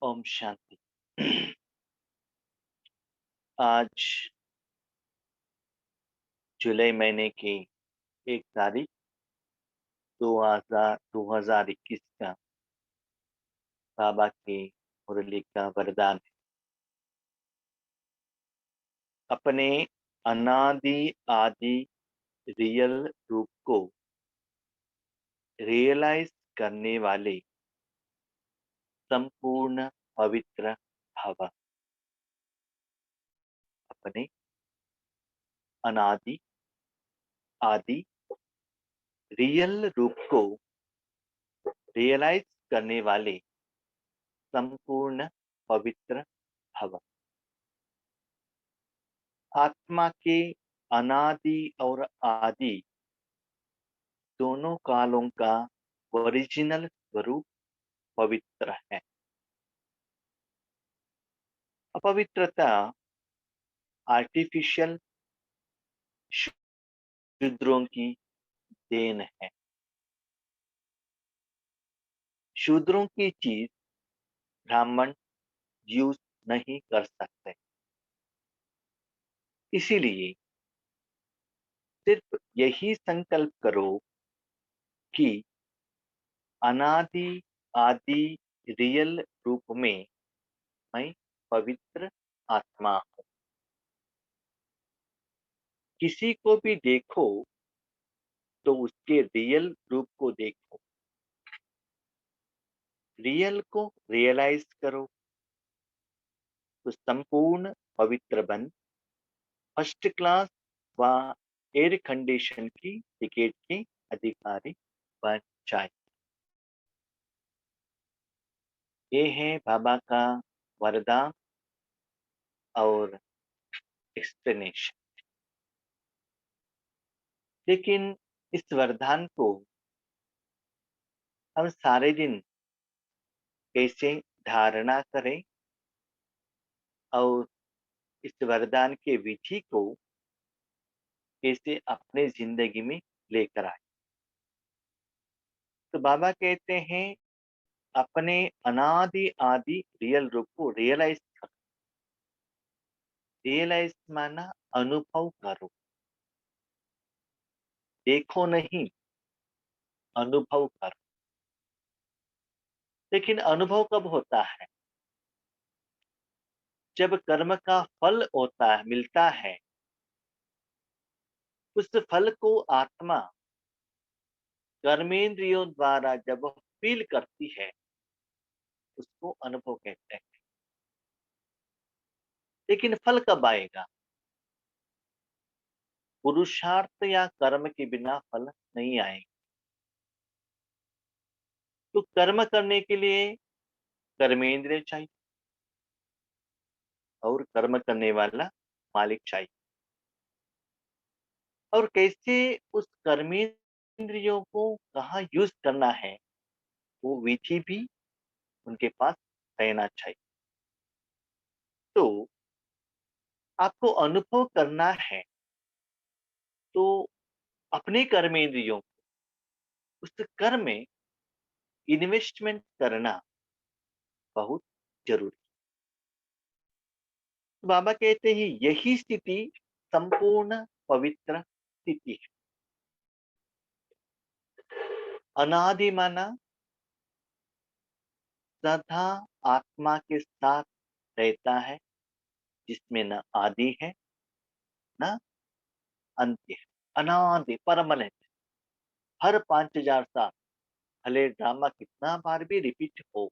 ओम शांति। आज जुलाई महीने की 1 तारीख 2021 का बाबा की मुरली का वरदान है। अपने अनादि आदि रियल रूप को रियलाइज करने वाले संपूर्ण पवित्र भव। अपने अनादि आदि रियल रूप को रियलाइज करने वाले संपूर्ण पवित्र भव। आत्मा के अनादि और आदि दोनों कालों का ओरिजिनल स्वरूप पवित्र है। अपवित्रता आर्टिफिशियल शूद्रों की देन है। शूद्रों की चीज ब्राह्मण यूज नहीं कर सकते। इसीलिए सिर्फ यही संकल्प करो कि अनादि आदि रियल रूप में मैं पवित्र आत्मा हूं। किसी को भी देखो तो उसके रियल रूप को देखो। रियल को रियलाइज करो तो संपूर्ण पवित्र बन फर्स्ट क्लास व एयर कंडीशन की टिकट के अधिकारी बन जाए। ये है बाबा का वरदान और एक्सप्लेनेशन। लेकिन इस वरदान को हम सारे दिन कैसे धारणा करें और इस वरदान के विधि को कैसे अपने जिंदगी में लेकर आए। तो बाबा कहते हैं अपने अनादि आदि रियल रूप को रियलाइज करो। रियलाइज माना अनुभव करो। देखो नहीं, अनुभव करो। लेकिन अनुभव कब होता है? जब कर्म का फल होता है, मिलता है, उस फल को आत्मा कर्मेंद्रियों द्वारा जब फील करती है उसको अनुभव कहते हैं। लेकिन फल कब आएगा? पुरुषार्थ या कर्म के बिना फल नहीं आएगा। तो कर्म करने के लिए कर्मेंद्रिय चाहिए और कर्म करने वाला मालिक चाहिए। और कैसे उस कर्मेंद्रियों को कहाँ यूज करना है वो विधि भी उनके पास रहना चाहिए। तो आपको अनुभव करना है तो अपने कर्मेंद्रियों उस कर्म में इन्वेस्टमेंट करना बहुत जरूरी। तो बाबा कहते हैं यही स्थिति संपूर्ण पवित्र स्थिति है। अनादि माना सदा आत्मा के साथ रहता है जिसमें न आदि है न अंत्य है। अनादि परमानेंट। हर 5000 साल भले ड्रामा कितना बार भी रिपीट हो,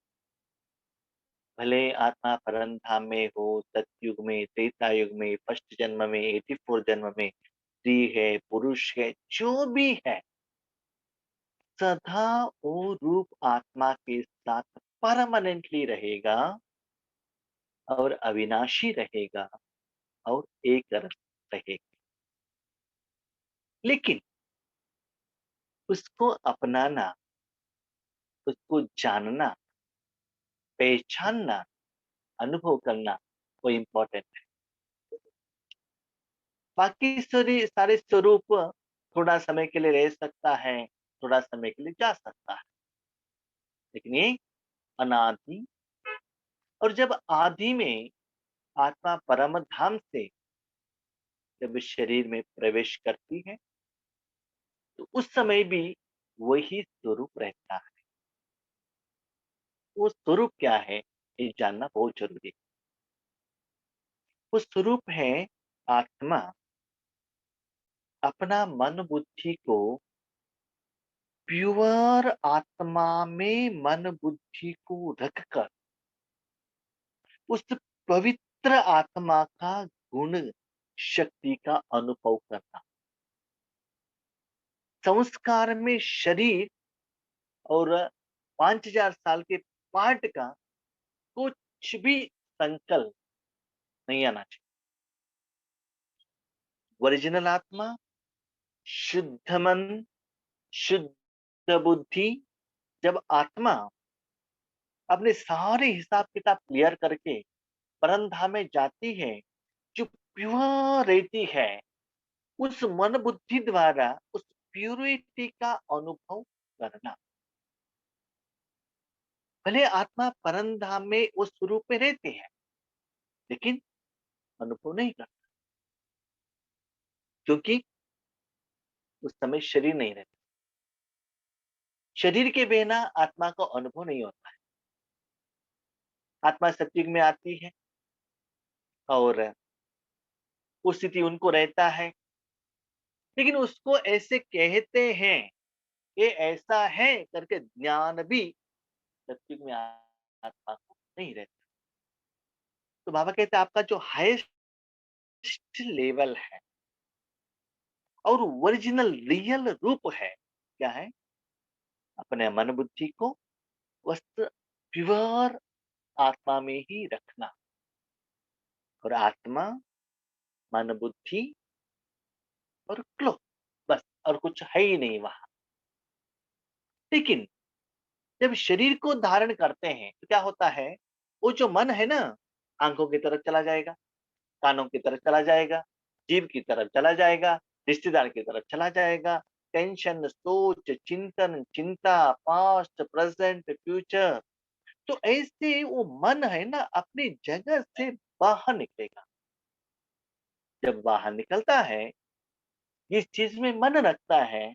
भले आत्मा परम धाम में हो, सतयुग में, त्रेता युग में, फर्स्ट जन्म में, 84 जन्म में, स्त्री है पुरुष है जो भी है, सदा वो रूप आत्मा के साथ परमानेंटली रहेगा और अविनाशी रहेगा और एक रस रहेगा। लेकिन उसको अपनाना, उसको जानना, पहचानना, अनुभव करना वो इम्पोर्टेंट है। बाकी सारे स्वरूप थोड़ा समय के लिए रह सकता है, थोड़ा समय के लिए जा सकता है, लेकिन ये अनादि और जब आदि में आत्मा परम धाम से जब शरीर में प्रवेश करती है, तो उस समय भी वही स्वरूप रहता है। वो स्वरूप क्या है, ये जानना बहुत जरूरी है। वो स्वरूप है आत्मा अपना मन बुद्धि को प्योर आत्मा में मन बुद्धि को रखकर उस पवित्र आत्मा का गुण शक्ति का अनुभव करना। संस्कार में शरीर और 5000 साल के पाठ का कुछ भी संकल्प नहीं आना चाहिए। ओरिजिनल आत्मा, शुद्ध मन, शुद्ध बुद्धि, जब आत्मा अपने सारे हिसाब किताब क्लियर करके परम धाम में जाती है, जो प्योर रहती है, उस मन बुद्धि द्वारा उस प्योरिटी का अनुभव करना। भले आत्मा परम धाम में उस स्वरूप में रहते हैं, लेकिन अनुभव नहीं करता, क्योंकि उस समय शरीर नहीं रहता। शरीर के बिना आत्मा का अनुभव नहीं होता है। आत्मा सत्युग में आती है और वो स्थिति उनको रहता है, लेकिन उसको ऐसे कहते हैं, ये ऐसा है करके ज्ञान भी सत्युग में आत्मा को नहीं रहता। तो बाबा कहते हैं आपका जो हाईएस्ट लेवल है और ओरिजिनल रियल रूप है, क्या है? अपने मन बुद्धि को वस्त प्योर आत्मा में ही रखना। और आत्मा, मन बुद्धि और क्लो, बस, और कुछ है ही नहीं वहां। लेकिन जब शरीर को धारण करते हैं तो क्या होता है, वो जो मन है ना, आंखों की तरफ चला जाएगा, कानों की तरफ चला जाएगा, जीभ की तरफ चला जाएगा, रिश्तेदार की तरफ चला जाएगा। टेंशन, सोच, चिंतन, चिंता, पास्ट, प्रेजेंट, फ्यूचर। तो ऐसे वो मन है ना अपनी जगह से बाहर निकलेगा। जब बाहर निकलता है, जिस चीज में मन रखता है,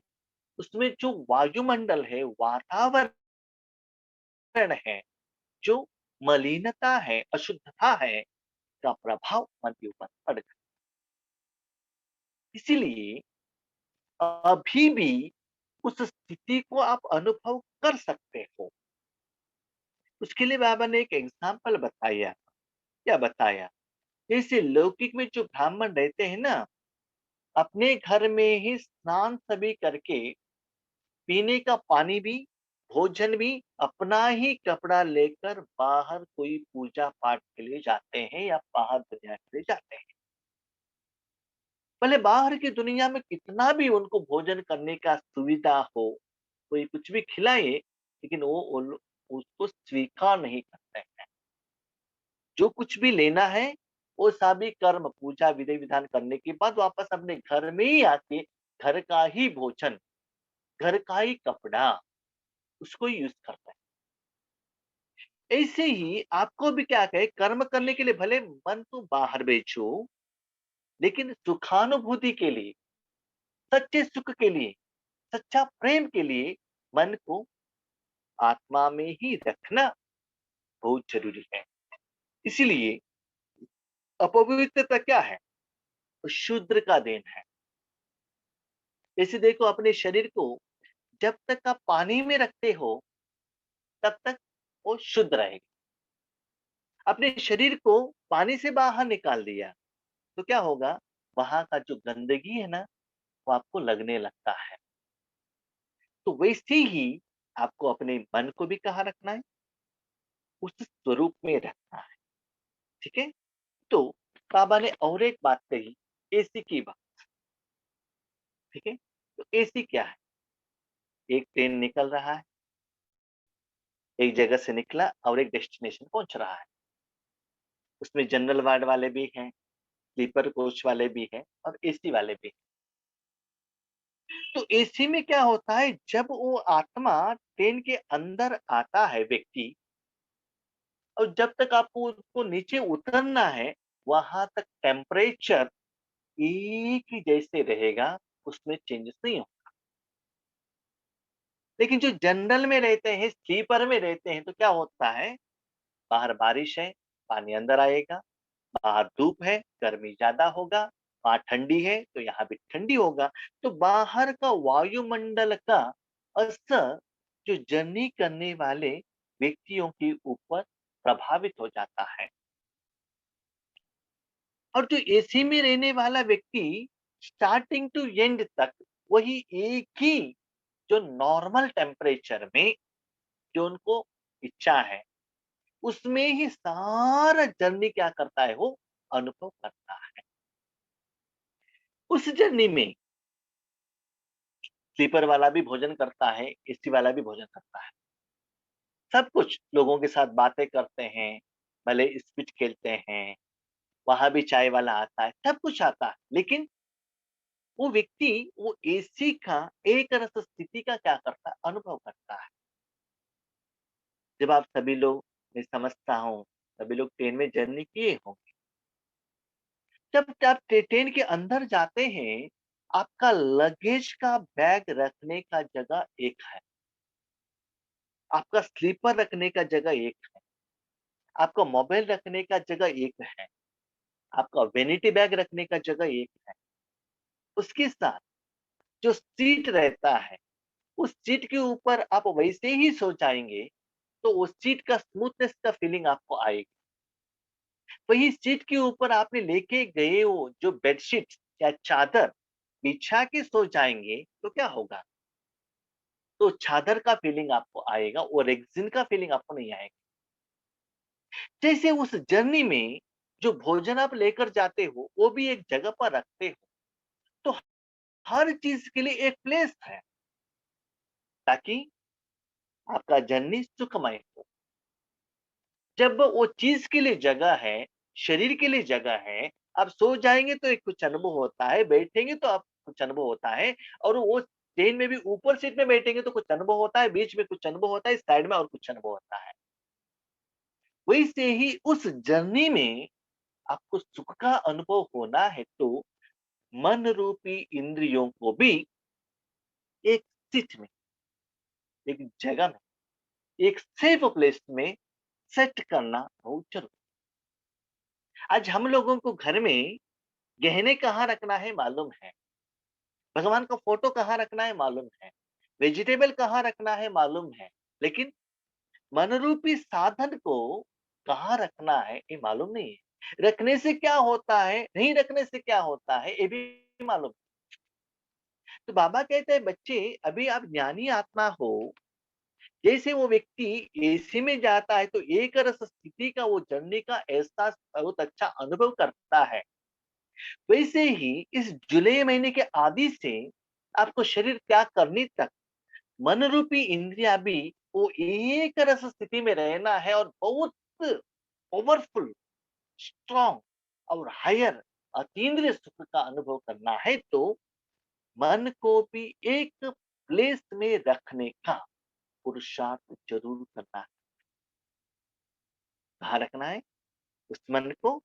उसमें जो वायुमंडल है, वातावरण है, जो मलिनता है, अशुद्धता है, का प्रभाव मन के ऊपर पड़ गया। इसीलिए अभी भी उस स्थिति को आप अनुभव कर सकते हो। उसके लिए बाबा ने एक एग्जाम्पल बताया। क्या बताया? जैसे लौकिक में जो ब्राह्मण रहते हैं ना, अपने घर में ही स्नान सभी करके पीने का पानी भी, भोजन भी अपना ही कपड़ा लेकर बाहर कोई पूजा पाठ के लिए जाते हैं या बाहर दुनिया के लिए जाते हैं। भले बाहर की दुनिया में कितना भी उनको भोजन करने का सुविधा हो, कोई कुछ भी खिलाए, लेकिन उसको स्वीकार नहीं करते हैं। जो कुछ भी लेना है, वो सभी कर्म, पूजा, विधि विधान करने के बाद वापस अपने घर में ही आके घर का ही भोजन, घर का ही कपड़ा, उसको ही यूज करते हैं। ऐसे ही आपको भी क्या कहे, कर्म करने के लिए भले मन तो बाहर भेजो, लेकिन सुखानुभूति के लिए, सच्चे सुख के लिए, सच्चा प्रेम के लिए मन को आत्मा में ही रखना बहुत जरूरी है। इसीलिए अपवित्रता क्या है? वो शूद्र का देन है। जैसे देखो, अपने शरीर को जब तक आप पानी में रखते हो, तब तक वो शुद्ध रहेगा। अपने शरीर को पानी से बाहर निकाल दिया तो क्या होगा? वहां का जो गंदगी है ना, वो आपको लगने लगता है। तो वैसे ही आपको अपने मन को भी कहाँ रखना है? उस स्वरूप में रखना है। ठीक है। तो बाबा ने और एक बात कही, एसी की बात। ठीक है। तो एसी क्या है? एक ट्रेन निकल रहा है, एक जगह से निकला और एक डेस्टिनेशन पहुंच रहा है। उसमें जनरल वार्ड वाले भी हैं, स्लीपर कोच वाले भी हैं और एसी वाले भी हैं। तो एसी में क्या होता है, जब वो आत्मा ट्रेन के अंदर आता है व्यक्ति, और जब तक आपको उसको नीचे उतरना है, वहां तक टेम्परेचर एक ही जैसे रहेगा, उसमें चेंजेस नहीं हो। लेकिन जो जनरल में रहते हैं, स्लीपर में रहते हैं, तो क्या होता है, बाहर बारिश है, पानी अंदर आएगा, बाहर धूप है, गर्मी ज्यादा होगा, वहां ठंडी है तो यहाँ भी ठंडी होगा। तो बाहर का वायुमंडल का असर जो जर्नी करने वाले व्यक्तियों के ऊपर प्रभावित हो जाता है। और जो एसी में रहने वाला व्यक्ति स्टार्टिंग टू एंड तक वही एक ही जो नॉर्मल टेम्परेचर में जो उनको इच्छा है, उसमें ही सारा जर्नी क्या करता है, वो अनुभव करता है। उस जर्नी में स्लीपर वाला भी भोजन करता है, एसी वाला भी भोजन करता है। सब कुछ लोगों के साथ बातें करते हैं, भले स्पीच खेलते हैं, वहां भी चाय वाला आता है, सब कुछ आता है। लेकिन वो व्यक्ति वो एसी का एक रस स्थिति का क्या करता है, अनुभव करता है। जब आप सभी लोग, मैं समझता हूँ, सभी लोग ट्रेन में जर्नी किए होंगे। जब आप ट्रेन के अंदर जाते हैं, आपका लगेज का बैग रखने का जगह एक है, आपका स्लीपर रखने का जगह एक है, आपका मोबाइल रखने का जगह एक है, आपका वैनिटी बैग रखने का जगह एक है। उसके साथ जो सीट रहता है, उस सीट के ऊपर आप वैसे ही सो जाएंगे, तो उस सीट का स्मूथनेस का फीलिंग आपको आएगी। वही सीट के ऊपर आपने लेके गए वो जो बेडशीट या चादर बिछा के सो जाएंगे, तो क्या होगा, तो चादर का फीलिंग आपको आएगा और रेक्सिन का फीलिंग आपको नहीं आएगा। जैसे उस जर्नी में जो भोजन आप लेकर जाते हो, वो भी एक जगह पर रखते हो, तो हर चीज के लिए एक प्लेस है, ताकि आपका जर्नी सुखमय हो। जब वो चीज के लिए जगह है, शरीर के लिए जगह है, आप सो जाएंगे तो एक कुछ अनुभव होता है, बैठेंगे तो आप कुछ अनुभव होता है, और वो ट्रेन में भी ऊपर सीट में बैठेंगे तो कुछ अनुभव होता है, बीच में कुछ अनुभव होता है, साइड में और कुछ अनुभव होता है। वैसे ही उस जर्नी में आपको सुख का अनुभव होना है, तो मन रूपी इंद्रियों को भी एक सीट में, एक जगह में, एक सेफ प्लेस में सेट करना बहुत जरूरी। आज हम लोगों को घर में गहने कहाँ रखना है मालूम है, भगवान का फोटो कहाँ रखना है मालूम है, वेजिटेबल कहाँ रखना है मालूम है, लेकिन मनरूपी साधन को कहाँ रखना है ये मालूम नहीं है। रखने से क्या होता है, नहीं रखने से क्या होता है, ये भी मालूम। तो बाबा कहते हैं, बच्चे अभी आप ज्ञानी आत्मा हो। जैसे वो व्यक्ति एसी में जाता है तो एक रस स्थिति का, वो जर्नी का एहसास बहुत अच्छा अनुभव करता है, वैसे ही इस जुलाई महीने के आदि से आपको शरीर त्याग करने तक मन रूपी इंद्रिया भी वो एक रस स्थिति में रहना है, और बहुत पावरफुल, स्ट्रॉन्ग और हायर अतीन्द्रिय सुख का अनुभव करना है। तो मन को भी एक प्लेस में रखने का पुरुषार्थ जरूर करना है। कहाँ रखना है, उस मन को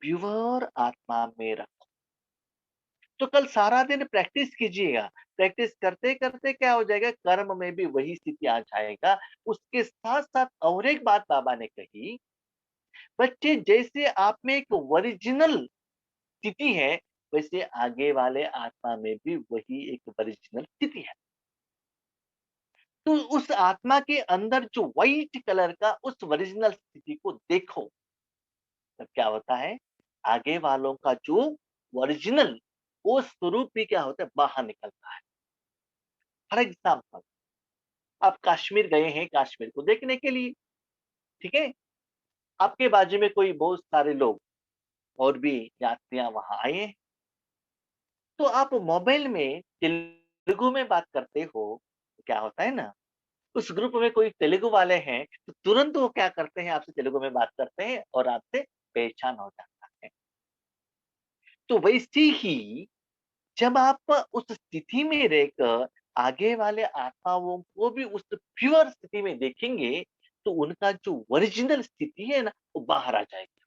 प्योर आत्मा में रखो। तो कल सारा दिन प्रैक्टिस कीजिएगा, प्रैक्टिस करते करते क्या हो जाएगा, कर्म में भी वही स्थिति आ जाएगा। उसके साथ साथ और एक बात बाबा ने कही, बच्चे जैसे आप में एक ओरिजिनल स्थिति है, वैसे आगे वाले आत्मा में भी वही एक ओरिजिनल स्थिति है। तो उस आत्मा के अंदर जो व्हाइट कलर का उस ओरिजिनल स्थिति को देखो, तब क्या होता है, आगे वालों का जो ओरिजिनल वो स्वरूप भी क्या होता है, बाहर निकलता है। फॉर एग्जाम्पल, आप कश्मीर गए हैं कश्मीर को देखने के लिए, ठीक है, आपके बाजू में कोई बहुत सारे लोग और भी यात्रियां वहां आए हैं, तो आप मोबाइल में तेलुगु में बात करते हो, तो क्या होता है ना, उस ग्रुप में कोई तेलुगु वाले हैं तो तुरंत वो क्या करते हैं, आपसे तेलुगु में बात करते हैं और आपसे पहचान हो जाता है। तो वैसे ही जब आप उस स्थिति में रहकर आगे वाले आत्माओं को भी उस प्योर स्थिति में देखेंगे, तो उनका जो ओरिजिनल स्थिति है ना, वो बाहर आ जाएगी।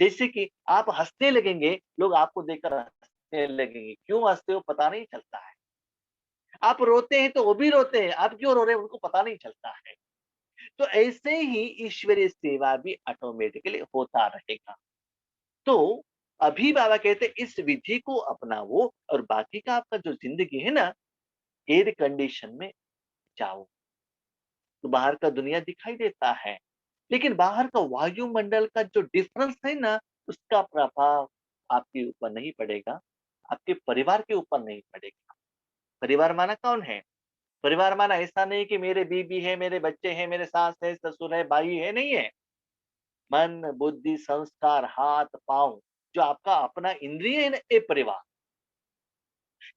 जैसे कि आप हँसने लगेंगे, लोग आपको देखकर हँसने लगेंगे। क्यों हँसते हो पता नहीं चलता है। आप रोते हैं तो वो भी रोते हैं, आप क्यों रो रहे हैं उनको पता नहीं चलता है। तो ऐसे ही ईश्वरीय सेवा भी ऑटोमेटिकली होता रहेगा। तो अभी बाबा कहते हैं इस विधि को अपनाओ और बाकी का आपका जो ज़िंदगी है ना, एयर कंडीशन में जाओ। तो बाहर का दुनिया दिखाई देता है, लेकिन बाहर का वायुमंडल का जो डिफरेंस है ना, उसका प्रभाव आपके ऊपर नहीं पड़ेगा, आपके परिवार के ऊपर नहीं पड़ेगा। परिवार माना कौन है? परिवार माना ऐसा नहीं कि मेरे बीवी है, मेरे बच्चे हैं, मेरे सास है, ससुर है, भाई है, नहीं है। मन, बुद्धि, संस्कार, हाथ-पाँव, जो आपका अपना इंद्रिय है ना, ये परिवार।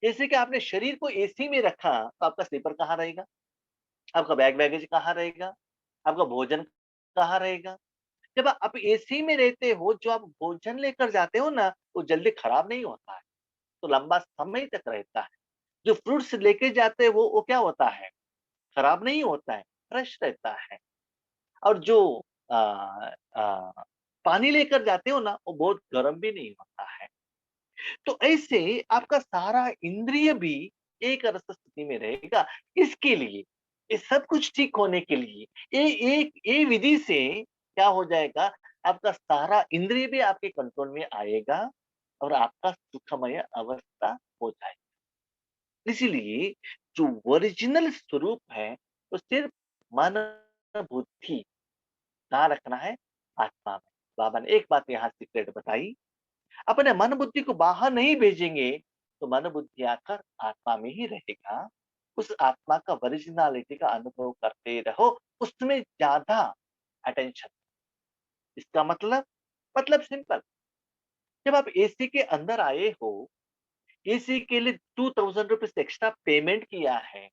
जैसे कि आपने शरीर को एसी में रखा, तो आपका स्लीपर कहाँ रहेगा? आपका बैग-बैगेज कहाँ रहेगा? आपका भोजन कहाँ रहेगा? जब आप एसी में रहते हो, जो आप भोजन लेकर जाते हो ना, वो जल्दी खराब नहीं होता है, तो लंबा समय तक रहता है। जो फ्रूट्स लेके जाते हो, वो क्या होता है? खराब नहीं होता है, फ्रेश रहता है। और जो अ अ, पानी लेकर जाते हो ना, वो बहुत गर्म भी नहीं होता है। तो ऐसे आपका सारा इंद्रिय भी एक रस स्थिति में रहेगा। इसके लिए, ये सब कुछ ठीक होने के लिए, ये विधि से क्या हो जाएगा, आपका सारा इंद्रिय भी आपके कंट्रोल में आएगा और आपका सुखमय अवस्था हो जाएगी। इसलिए जो ओरिजिनल स्वरूप है, वो सिर्फ मन, बुद्धि कहाँ रखना है? आत्मा में। बाबा ने एक बात यहाँ सीक्रेट बताई, अपने मन बुद्धि को बाहर नहीं भेजेंगे, तो मन बुद्धि आकर आत्मा में ही रहेगा। उस आत्मा का ओरिजिनलिटी का अनुभव करते रहो, उसमें ज़्यादा अटेंशन। इसका मतलब सिंपल, जब आप एसी के अंदर आए हो, एसी के लिए ₹2000 एक्स्ट्रा पेमेंट किया है।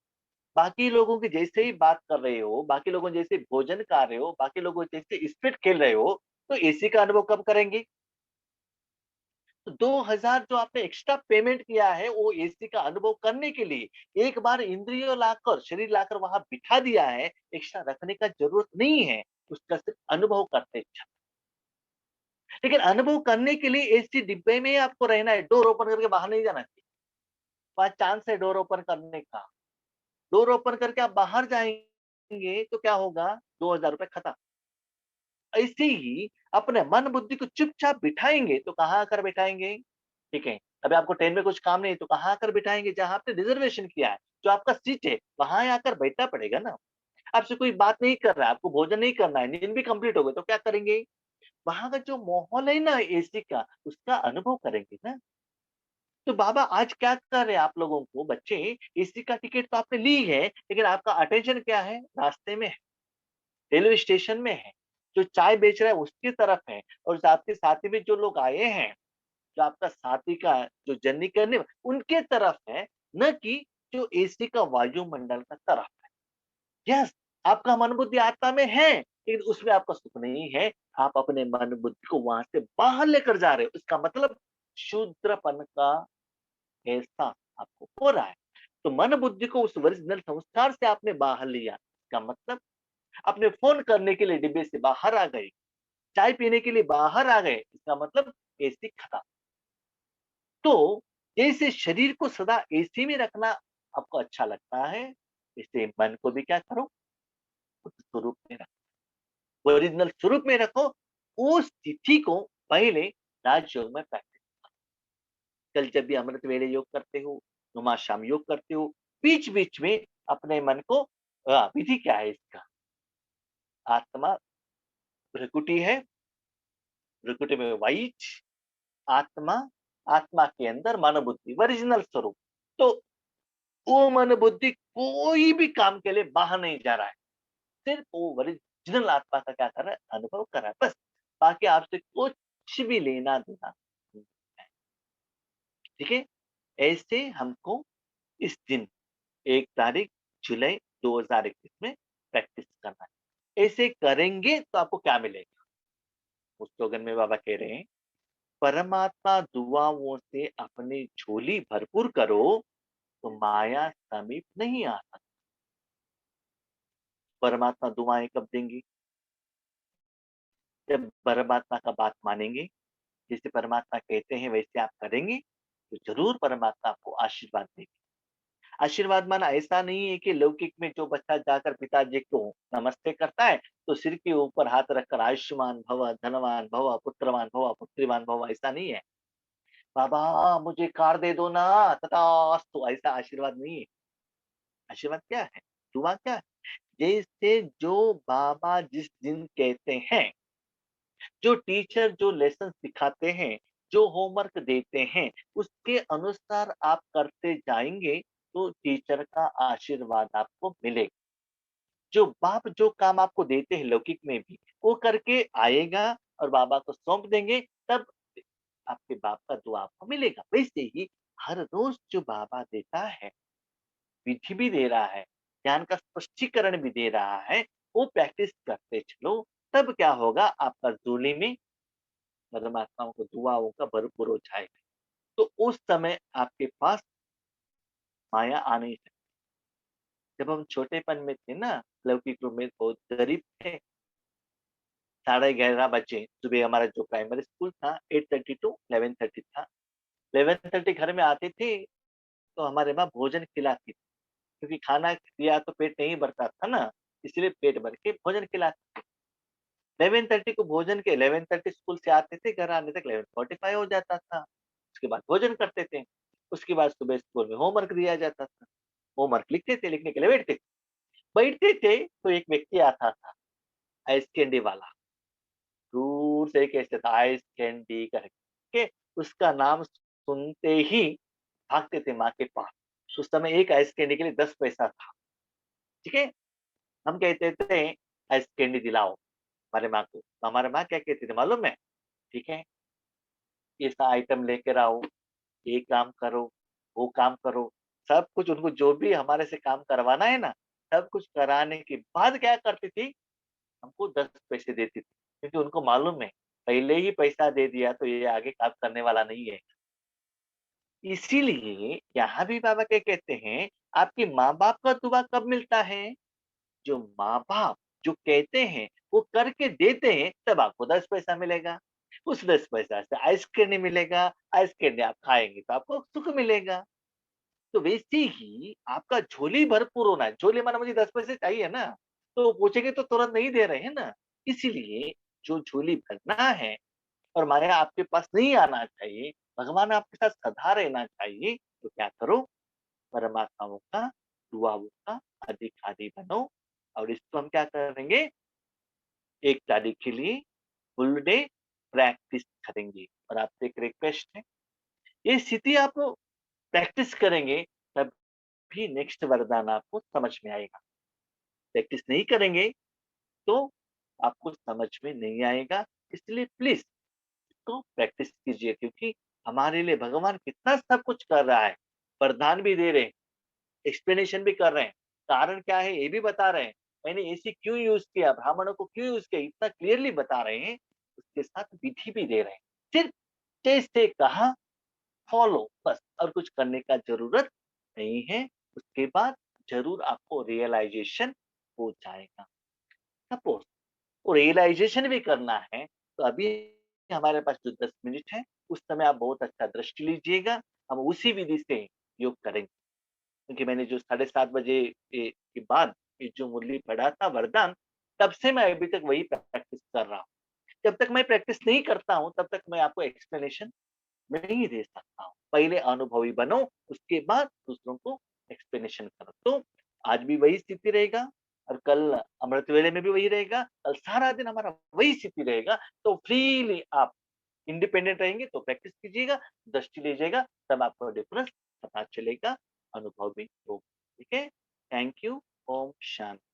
बाकी लोगों के जैसे ही बात कर रहे हो, बाकी लोगों जैसे भोजन खा रहे हो, बाकी लोगों जैसे स्पिड खेल रहे हो, तो एसी का अनुभव कब करेंगे? तो 2000 जो आपने एक्स्ट्रा पेमेंट किया है, वो एसी का अनुभव करने के लिए एक बार इंद्रिय लाकर, शरीर लाकर वहां बिठा दिया है, एक्स्ट्रा रखने का जरूरत नहीं है। उसका सिर्फ अनुभव करते चलो। लेकिन अनुभव करने के लिए एसी डिब्बे में ही आपको रहना है, डोर ओपन करके बाहर नहीं जाना चाहिए। वहां चांस है डोर ओपन करने का। डोर ओपन करके आप बाहर जाएंगे तो क्या होगा? ₹2000 खत्म। ऐसे ही अपने मन बुद्धि को चुपचाप बिठाएंगे तो कहाँ आकर बिठाएंगे? ठीक है, अभी आपको ट्रेन में कुछ काम नहीं है तो कहाँ आकर बिठाएंगे? जहाँ आपने रिजर्वेशन किया है, जो आपका सीट है, वहां आकर बैठना पड़ेगा ना। आपसे कोई बात नहीं कर रहा है, आपको भोजन नहीं करना है, नींद भी कंप्लीट हो गई तो क्या करेंगे? वहां का जो माहौल है ना एसी का, उसका अनुभव करेंगे ना। तो बाबा आज क्या कर रहे हैं आप लोगों को, बच्चे, एसी का टिकट तो आपने ली है, लेकिन आपका अटेंशन क्या है? रास्ते में है, रेलवे स्टेशन में है, जो चाय बेच रहा है उसकी तरफ है, और जो आपके साथी में जो लोग आए हैं, जो आपका साथी का जो जर्नी करने उनके तरफ है, न कि जो एसी का वायुमंडल का तरफ है। यस, आपका मन बुद्धि आत्मा में है, लेकिन उसमें आपका सुख नहीं है। आप अपने मन बुद्धि को वहां से बाहर लेकर जा रहे हो, इसका मतलब शूद्रपन का एहसास आपको हो रहा है। तो मन बुद्धि को उस ओरिजिनल संस्कार से आपने बाहर लिया, इसका मतलब अपने फोन करने के लिए डिब्बे से बाहर आ गए, चाय पीने के लिए बाहर आ गए, इसका मतलब एसी खत्म। तो जैसे शरीर को सदा एसी में रखना आपको अच्छा लगता है, इससे मन को भी क्या करो? उस स्वरूप में रखो, ओरिजिनल स्वरूप में रखो। उस तिथि को पहले राजयोग में प्रैक्टिस। कल जब भी अमृत वेले योग करते हो, नुमा शाम योग करते हो, बीच बीच में अपने मन को, विधि क्या है इसका? आत्मा भ्रिकुटी है, भ्रिकुटी में वाइच आत्मा, आत्मा के अंदर मन बुद्धि ओरिजिनल स्वरूप। तो वो मन बुद्धि कोई भी काम के लिए बाहर नहीं जा रहा है, सिर्फ वो ओरिजिनल आत्मा का क्या कर रहा है? अनुभव कर रहा है बस। बाकी आपसे कुछ भी लेना देना नहीं है। ठीक है, ऐसे हमको इस दिन 1 तारीख जुलाई 2021 में प्रैक्टिस करना है। ऐसे करेंगे तो आपको क्या मिलेगा? उस स्लोगन में बाबा कह रहे हैं, परमात्मा दुआओं से अपनी झोली भरपूर करो, तो माया समीप नहीं आ सकती। परमात्मा दुआएँ कब देंगे? जब परमात्मा का बात मानेंगे, जैसे परमात्मा कहते हैं वैसे आप करेंगे, तो ज़रूर परमात्मा आपको आशीर्वाद देंगे। आशीर्वाद माना ऐसा नहीं है कि लौकिक में जो बच्चा जाकर पिताजी को नमस्ते करता है, तो सिर के ऊपर हाथ रखकर आयुष्मान भव, धनवान भव, पुत्रवान भव, पुत्रीवान भव, ऐसा नहीं है। बाबा मुझे कार दे दो ना, तथास्तु, ऐसा आशीर्वाद नहीं है। आशीर्वाद क्या है? दुआ क्या है? जैसे जो बाबा जिस दिन कहते हैं, जो टीचर जो लेसन सिखाते हैं, जो होमवर्क देते हैं, उसके अनुसार आप करते जाएँगे, तो टीचर का आशीर्वाद आपको मिलेगा। जो बाप जो काम आपको देते हैं लौकिक में भी, वो करके आएगा और बाबा को सौंप देंगे, तब आपके बाप का दुआ आपको मिलेगा। वैसे ही हर रोज़ जो बाबा देता है, विधि भी दे रहा है, ज्ञान का स्पष्टीकरण भी दे रहा है, वो प्रैक्टिस करते चलो, तब क्या होगा आपका झोली में परमात्माओं को दुआओं का भरपूर हो जाएगा। तो उस समय आपके पास माया आ नहीं सकती। जब हम छोटेपन में थे ना, लौकिक रूप में बहुत गरीब थे, साढ़े 11 बजे सुबह हमारा जो प्राइमरी स्कूल था 8:30 टू 11:30 था। 11:30 घर में आते थे, तो हमारे माँ भोजन खिलाती थी, क्योंकि खाना दिया तो पेट नहीं भरता था ना, इसलिए पेट भर के भोजन खिलाती थी। 11:30 को भोजन के 11:30 स्कूल से आते थे, घर आने तक 11:45 हो जाता था। उसके बाद भोजन करते थे। उसके बाद सुबह स्कूल में होमवर्क दिया जाता था। होमवर्क लिखते थे, लिखने के लिए बैठते थे। बैठते थे तो एक व्यक्ति आता था, आइस कैंडी वाला। दूर से कैसे था आइस कैंडी करके, उसका नाम सुनते ही भागते थे माँ के पास। उस समय एक आइस कैंडी के लिए 10 पैसा था, ठीक है? हम कहते थे आइस कैंडी दिलाओ हमारे माँ को। तो हमारे माँ क्या कहती थी मालूम है? ठीक है, ऐसा आइटम लेकर आओ, ये काम करो, वो काम करो। सब कुछ उनको जो भी हमारे से काम करवाना है ना, सब कुछ कराने के बाद क्या करती थी, हमको 10 पैसे देती थी। क्योंकि उनको मालूम है, पहले ही पैसा दे दिया तो ये आगे काम करने वाला नहीं है। इसीलिए यहाँ भी बाबा क्या कहते हैं, आपके माँ-बाप का दुआ कब मिलता है? जो माँ-बाप जो कहते हैं, वो करके देते हैं, तब आपको 10 पैसा मिलेगा। उस 10 पैसा से आइस कैंडी मिलेगा, आइस कैंडी आप खाएँगे तो आपको सुख मिलेगा। तो वैसे ही आपका झोली भरपूर होना है। झोली माना मुझे 10 पैसे चाहिए ना, तो पूछेंगे तो तुरंत नहीं दे रहे हैं ना। इसीलिए जो झोली भरना है और माया आपके पास नहीं आना चाहिए, भगवान आपके साथ सदा रहना चाहिए, तो क्या करो? परमात्माओं का, दुआओं का अधिकारी बनो और इसको हम क्या करेंगे? 1 तारीख के लिए फुल डे प्रैक्टिस करेंगे। और आपसे एक रिक्वेस्ट है, ये स्थिति आप प्रैक्टिस करेंगे, तभी नेक्स्ट वरदान आपको समझ में आएगा। प्रैक्टिस नहीं करेंगे, तो आपको समझ में नहीं आएगा। इसलिए प्लीज़ इसको प्रैक्टिस कीजिए, क्योंकि हमारे लिए भगवान कितना सब कुछ कर रहा है। वरदान भी दे रहे हैं, एक्सप्लेनेशन भी कर रहे हैं, कारण क्या है ये भी बता रहे हैं। मैंने एसी क्यों यूज़ किया, ब्राह्मणों को क्यों यूज़ किया, इतना क्लियरली बता रहे हैं। उसके साथ विधि भी दे रहे हैं। सिर्फ जैसे कहा फॉलो बस, और कुछ करने का ज़रूरत नहीं है। उसके बाद ज़रूर आपको रियलाइज़ेशन हो जाएगा। सपोज़ वो रियलाइज़ेशन भी करना है, तो अभी हमारे पास जो 10 मिनट है, उस समय आप बहुत अच्छा दृष्टि लीजिएगा, हम उसी विधि से योग करेंगे। क्योंकि मैंने जो साढ़े 7 बजे के बाद ये जो मुरली पढ़ा था वरदान, तब से मैं अभी तक वही प्रैक्टिस कर रहा हूँ। जब तक मैं प्रैक्टिस नहीं करता हूँ, तब तक मैं आपको एक्सप्लेनेशन नहीं दे सकता हूँ। पहले अनुभवी बनो, उसके बाद दूसरों को एक्सप्लेनेशन करो। तो आज भी वही स्थिति रहेगा और कल अमृत वेले में भी वही रहेगा, कल सारा दिन हमारा वही स्थिति रहेगा। तो फ्रीली आप इंडिपेंडेंट रहेंगे तो प्रैक्टिस कीजिएगा, दृष्टि लीजिएगा, तब आपको डिफरेंस पता चलेगा, अनुभव भी होगा। ठीक है? Thank you. ओम शांति।